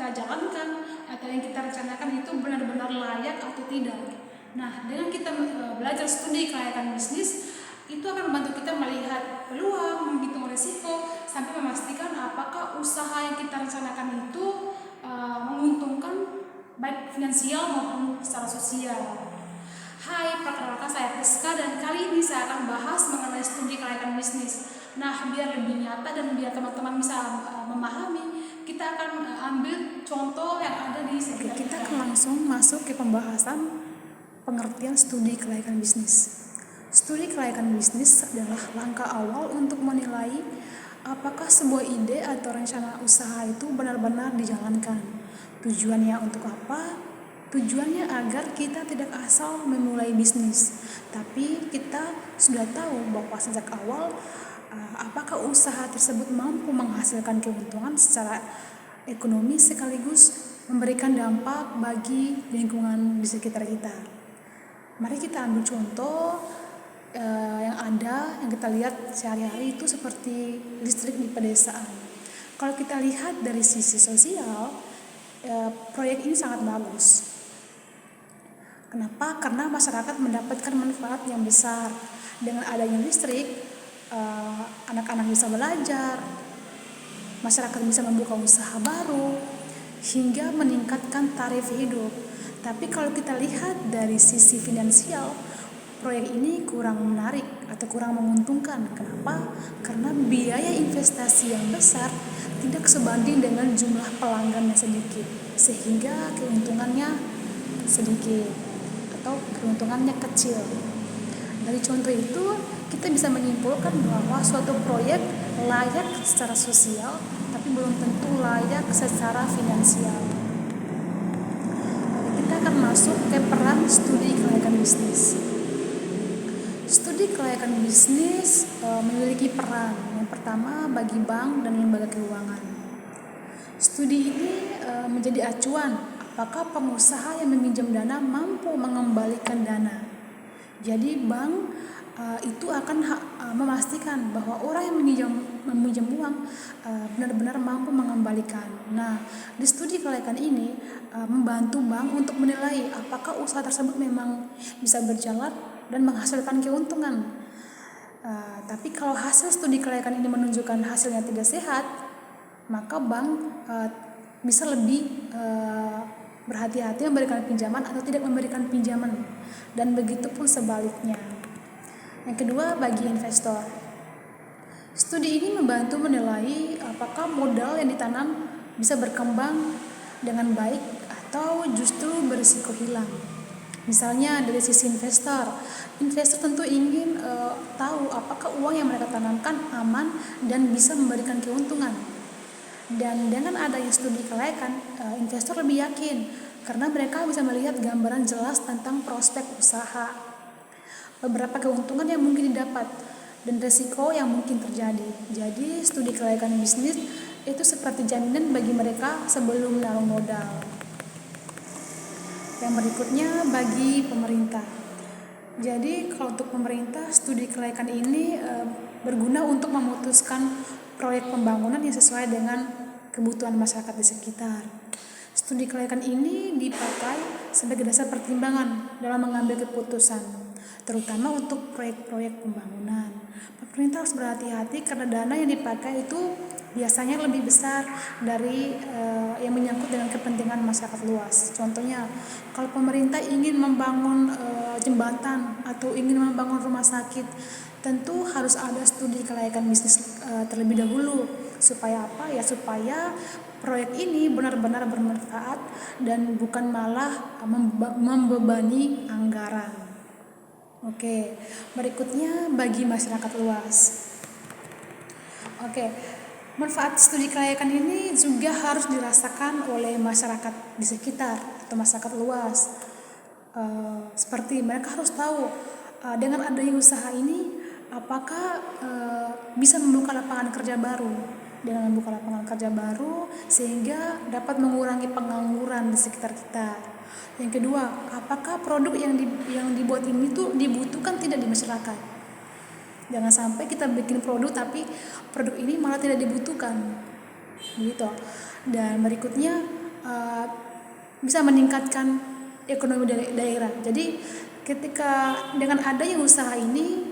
kita jalankan atau yang kita rencanakan itu benar-benar layak atau tidak. Nah, dengan kita belajar studi kelayakan bisnis, itu akan membantu kita melihat peluang, menghitung risiko, sampai memastikan apakah usaha yang kita rencanakan itu menguntungkan baik finansial maupun secara sosial. Hai, perkenalkan saya Priska dan kali ini saya akan bahas mengenai studi kelayakan bisnis. Nah, biar lebih nyata dan biar teman-teman bisa memahami, kita akan ambil contoh yang ada di sekitar Kita akan langsung masuk ke pembahasan pengertian studi kelayakan bisnis. Studi kelayakan bisnis adalah langkah awal untuk menilai apakah sebuah ide atau rencana usaha itu benar-benar dijalankan. Tujuannya untuk apa? Tujuannya agar kita tidak asal memulai bisnis, tapi kita sudah tahu bahwa sejak awal apakah usaha tersebut mampu menghasilkan keuntungan secara ekonomi sekaligus memberikan dampak bagi lingkungan di sekitar kita. Mari kita ambil contoh yang kita lihat sehari-hari itu seperti listrik di pedesaan. Kalau kita lihat dari sisi sosial, proyek ini sangat bagus. Kenapa? Karena masyarakat mendapatkan manfaat yang besar. Dengan adanya listrik, anak-anak bisa belajar, masyarakat bisa membuka usaha baru, hingga meningkatkan taraf hidup. Tapi kalau kita lihat dari sisi finansial, proyek ini kurang menarik atau kurang menguntungkan. Kenapa? Karena biaya investasi yang besar tidak sebanding dengan jumlah pelanggan yang sedikit, sehingga keuntungannya sedikit atau keuntungannya kecil. Dari contoh itu, kita bisa menyimpulkan bahwa suatu proyek layak secara sosial, tapi belum tentu layak secara finansial. Kita akan masuk ke peran studi kelayakan bisnis. Studi kelayakan bisnis memiliki peran yang pertama bagi bank dan lembaga keuangan. Studi ini menjadi acuan apakah pengusaha yang meminjam dana mampu mengembalikan dana. Jadi bank itu akan memastikan bahwa orang yang meminjam uang benar-benar mampu mengembalikan. Nah, di studi kelayakan ini membantu bank untuk menilai apakah usaha tersebut memang bisa berjalan dan menghasilkan keuntungan. Tapi kalau hasil studi kelayakan ini menunjukkan hasilnya tidak sehat, maka bank bisa lebih berhati-hati memberikan pinjaman atau tidak memberikan pinjaman, dan begitu pun sebaliknya. Yang kedua, bagi investor, studi ini membantu menilai apakah modal yang ditanam bisa berkembang dengan baik atau justru berisiko hilang. Misalnya dari sisi investor tentu ingin tahu apakah uang yang mereka tanamkan aman dan bisa memberikan keuntungan. Dan dengan adanya studi kelayakan, investor lebih yakin karena mereka bisa melihat gambaran jelas tentang prospek usaha, beberapa keuntungan yang mungkin didapat, dan risiko yang mungkin terjadi. Jadi studi kelayakan bisnis itu seperti jaminan bagi mereka sebelum menaruh modal. Yang berikutnya bagi pemerintah. Jadi kalau untuk pemerintah, studi kelayakan ini berguna untuk memutuskan proyek pembangunan yang sesuai dengan kebutuhan masyarakat di sekitar. Studi kelayakan ini dipakai sebagai dasar pertimbangan dalam mengambil keputusan, terutama untuk proyek-proyek pembangunan. Pemerintah harus berhati-hati karena dana yang dipakai itu biasanya lebih besar dari yang menyangkut dengan kepentingan masyarakat luas. Contohnya, kalau pemerintah ingin membangun jembatan atau ingin membangun rumah sakit, tentu harus ada studi kelayakan bisnis terlebih dahulu. Supaya apa? Ya supaya proyek ini benar-benar bermanfaat dan bukan malah membebani anggaran. Oke, berikutnya bagi masyarakat luas. Manfaat studi kelayakan ini juga harus dirasakan oleh masyarakat di sekitar atau masyarakat luas. Seperti mereka harus tahu dengan adanya usaha ini apakah bisa membuka lapangan kerja baru. Dengan membuka lapangan kerja baru sehingga dapat mengurangi pengangguran di sekitar kita. Yang kedua, apakah produk yang dibuat ini tuh dibutuhkan tidak di masyarakat? Jangan sampai kita bikin produk tapi produk ini malah tidak dibutuhkan, gitu. Dan berikutnya uh, bisa meningkatkan ekonomi daerah. Jadi ketika dengan adanya usaha ini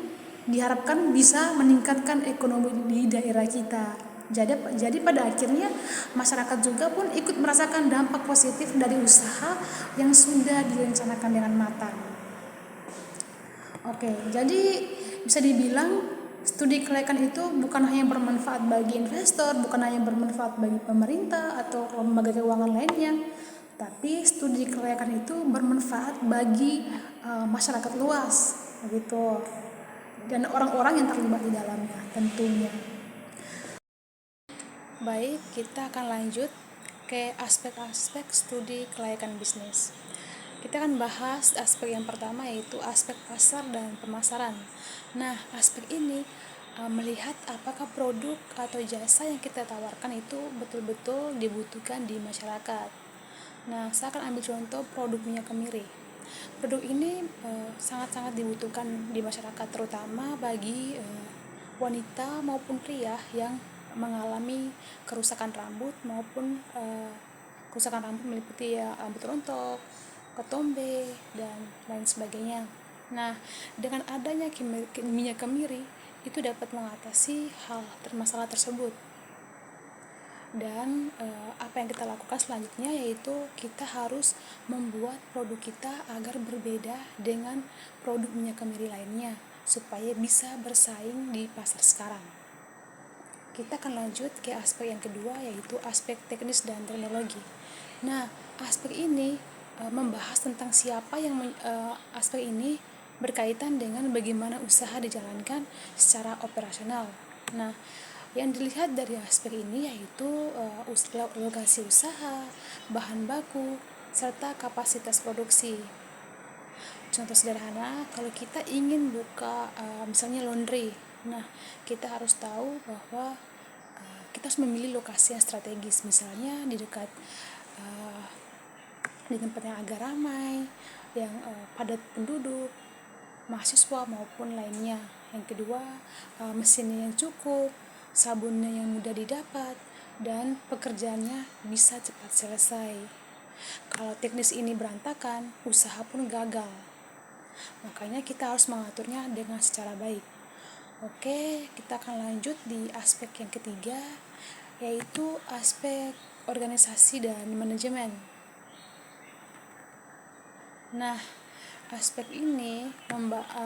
diharapkan bisa meningkatkan ekonomi di daerah kita. Jadi pada akhirnya masyarakat juga pun ikut merasakan dampak positif dari usaha yang sudah direncanakan dengan matang. Oke, jadi bisa dibilang studi kelayakan itu bukan hanya bermanfaat bagi investor, bukan hanya bermanfaat bagi pemerintah atau lembaga keuangan lainnya, tapi studi kelayakan itu bermanfaat bagi masyarakat luas, begitu, dan orang-orang yang terlibat di dalamnya tentunya. Baik, kita akan lanjut ke aspek-aspek studi kelayakan bisnis. Kita akan bahas aspek yang pertama, yaitu aspek pasar dan pemasaran. Nah, aspek ini melihat apakah produk atau jasa yang kita tawarkan itu betul-betul dibutuhkan di masyarakat. Nah, saya akan ambil contoh produk minyak kemiri. Produk ini sangat-sangat dibutuhkan di masyarakat, terutama bagi wanita maupun pria yang mengalami kerusakan rambut maupun kerusakan rambut meliputi rambut rontok, ketombe, dan lain sebagainya. Nah, dengan adanya minyak kemiri itu dapat mengatasi masalah tersebut. Dan apa yang kita lakukan selanjutnya yaitu kita harus membuat produk kita agar berbeda dengan produk minyak kemiri lainnya supaya bisa bersaing di pasar sekarang. Kita akan lanjut ke aspek yang kedua, yaitu aspek teknis dan teknologi. Nah, aspek ini membahas tentang aspek ini berkaitan dengan bagaimana usaha dijalankan secara operasional. Nah, yang dilihat dari aspek ini yaitu lokasi usaha, bahan baku, serta kapasitas produksi. Contoh sederhana, kalau kita ingin buka misalnya laundry, nah kita harus tahu bahwa kita harus memilih lokasi yang strategis, misalnya di dekat di tempat yang agak ramai, yang padat penduduk, mahasiswa maupun lainnya. Yang kedua, mesinnya yang cukup, sabunnya yang mudah didapat, dan pekerjaannya bisa cepat selesai. Kalau teknis ini berantakan, usaha pun gagal. Makanya kita harus mengaturnya dengan secara baik. Oke, kita akan lanjut di aspek yang ketiga, yaitu aspek organisasi dan manajemen. Nah, aspek ini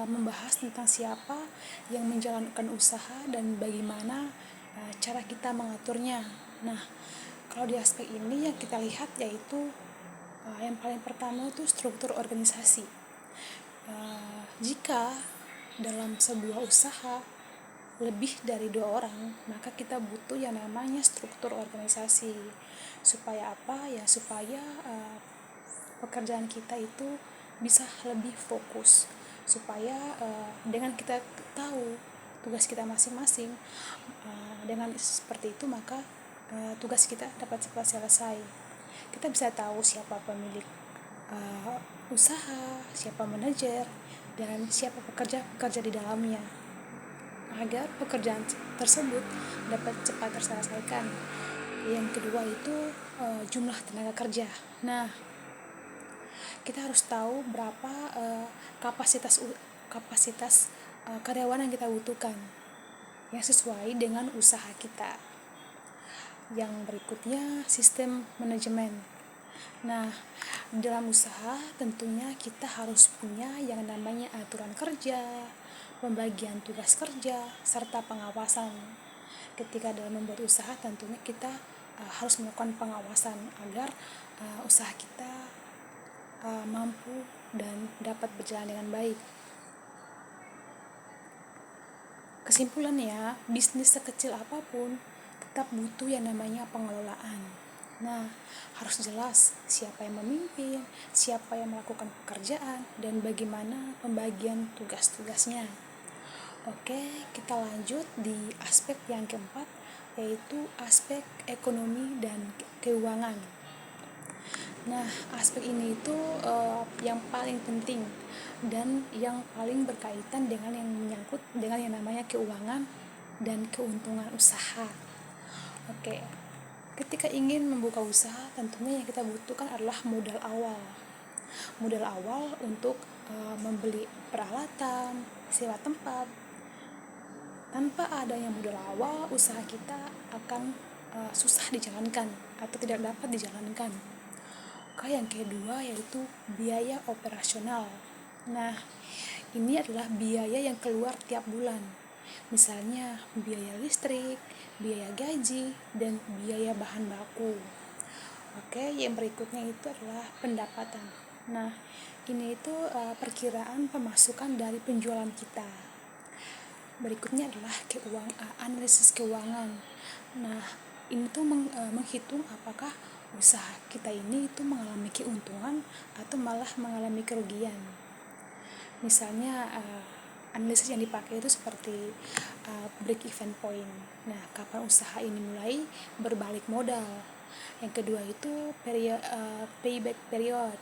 membahas tentang siapa yang menjalankan usaha dan bagaimana cara kita mengaturnya. Nah, kalau di aspek ini yang kita lihat yaitu yang paling pertama itu struktur organisasi. Jika dalam sebuah usaha lebih dari 2 orang, maka kita butuh yang namanya struktur organisasi. Supaya apa? Ya supaya pekerjaan kita itu bisa lebih fokus, supaya dengan kita tahu tugas kita masing-masing, dengan seperti itu maka tugas kita dapat cepat selesai. Kita bisa tahu siapa pemilik usaha, siapa manajer, dan siapa pekerja di dalamnya, agar pekerjaan tersebut dapat cepat terselesaikan. Yang kedua itu jumlah tenaga kerja. Nah, kita harus tahu berapa kapasitas karyawan yang kita butuhkan yang sesuai dengan usaha kita. Yang berikutnya sistem manajemen. Nah, dalam usaha tentunya kita harus punya yang namanya aturan kerja, pembagian tugas kerja, serta pengawasan. Ketika dalam membuat usaha tentunya kita harus melakukan pengawasan agar usaha kita mampu dan dapat berjalan dengan baik. Kesimpulannya, bisnis sekecil apapun tetap butuh yang namanya pengelolaan. Nah, harus jelas siapa yang memimpin, siapa yang melakukan pekerjaan, dan bagaimana pembagian tugas-tugasnya. Oke, kita lanjut di aspek yang keempat, yaitu aspek ekonomi dan keuangan. Nah, aspek ini itu yang paling penting dan yang paling berkaitan dengan yang menyangkut dengan yang namanya keuangan dan keuntungan usaha. Oke, Ketika ingin membuka usaha, tentunya yang kita butuhkan adalah modal awal. Modal awal untuk membeli peralatan, sewa tempat. Tanpa adanya modal awal, usaha kita akan susah dijalankan atau tidak dapat dijalankan. Oke, yang kedua yaitu biaya operasional. Nah, ini adalah biaya yang keluar tiap bulan. Misalnya biaya listrik, biaya gaji, dan biaya bahan baku. Oke, yang berikutnya itu adalah pendapatan. Nah, ini itu perkiraan pemasukan dari penjualan kita. Berikutnya adalah analisis keuangan. Nah, ini tuh menghitung apakah usaha kita ini itu mengalami keuntungan atau malah mengalami kerugian. Misalnya analisis yang dipakai itu seperti break even point. Nah, kapan usaha ini mulai berbalik modal. Yang kedua itu payback period.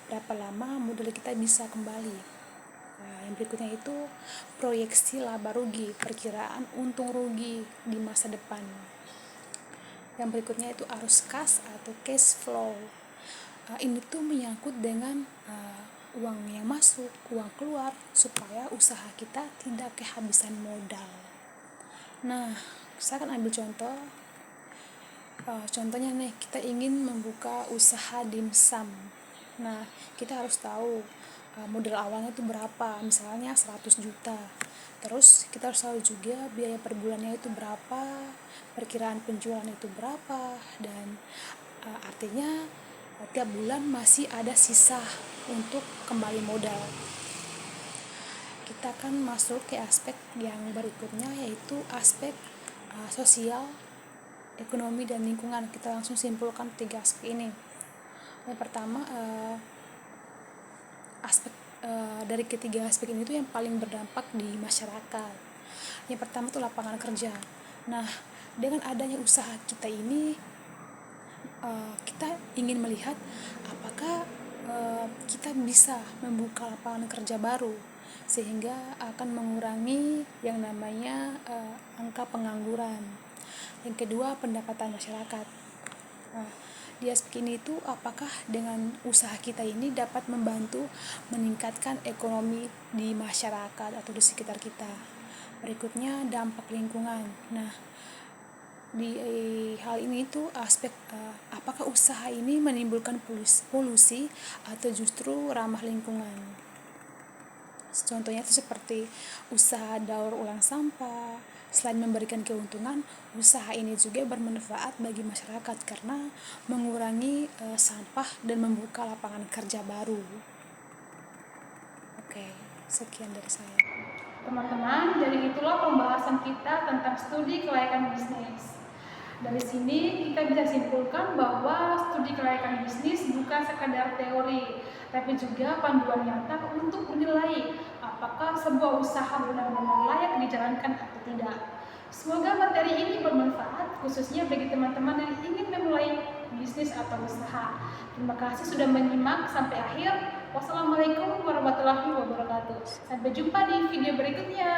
Berapa lama modal kita bisa kembali. Nah, yang berikutnya itu proyeksi laba rugi, perkiraan untung rugi di masa depan. Yang berikutnya itu arus kas atau cash flow. Ini tuh menyangkut dengan uang yang masuk, uang keluar, supaya usaha kita tidak kehabisan modal. Nah, saya akan ambil contoh. Contohnya nih, kita ingin membuka usaha dimsum. Nah, kita harus tahu modal awalnya itu berapa, misalnya 100 juta. Terus kita harus tahu juga biaya per bulannya itu berapa, perkiraan penjualan itu berapa, dan artinya tiap bulan masih ada sisa untuk kembali modal. Kita akan masuk ke aspek yang berikutnya, yaitu aspek sosial, ekonomi, dan lingkungan. Kita langsung simpulkan 3 aspek ini. Yang pertama, dari ketiga aspek ini tuh yang paling berdampak di masyarakat. Yang pertama tuh lapangan kerja. Nah, dengan adanya usaha kita ini, kita ingin melihat apakah kita bisa membuka lapangan kerja baru, sehingga akan mengurangi yang namanya angka pengangguran. Yang kedua, pendapatan masyarakat. Nah, di aspek ini itu apakah dengan usaha kita ini dapat membantu meningkatkan ekonomi di masyarakat atau di sekitar kita. Berikutnya, dampak lingkungan. Nah, di hal ini itu aspek apakah usaha ini menimbulkan polusi atau justru ramah lingkungan. Contohnya itu seperti usaha daur ulang sampah. Selain memberikan keuntungan, usaha ini juga bermanfaat bagi masyarakat karena mengurangi sampah dan membuka lapangan kerja baru. Oke, sekian dari saya. Teman-teman, jadi itulah pembahasan kita tentang studi kelayakan bisnis. Dari sini kita bisa simpulkan bahwa studi kelayakan bisnis bukan sekadar teori, tapi juga panduan nyata untuk menilai apakah sebuah usaha benar-benar layak dijalankan atau tidak. Semoga materi ini bermanfaat, khususnya bagi teman-teman yang ingin memulai bisnis atau usaha. Terima kasih sudah menyimak sampai akhir. Wassalamualaikum warahmatullahi wabarakatuh. Sampai jumpa di video berikutnya.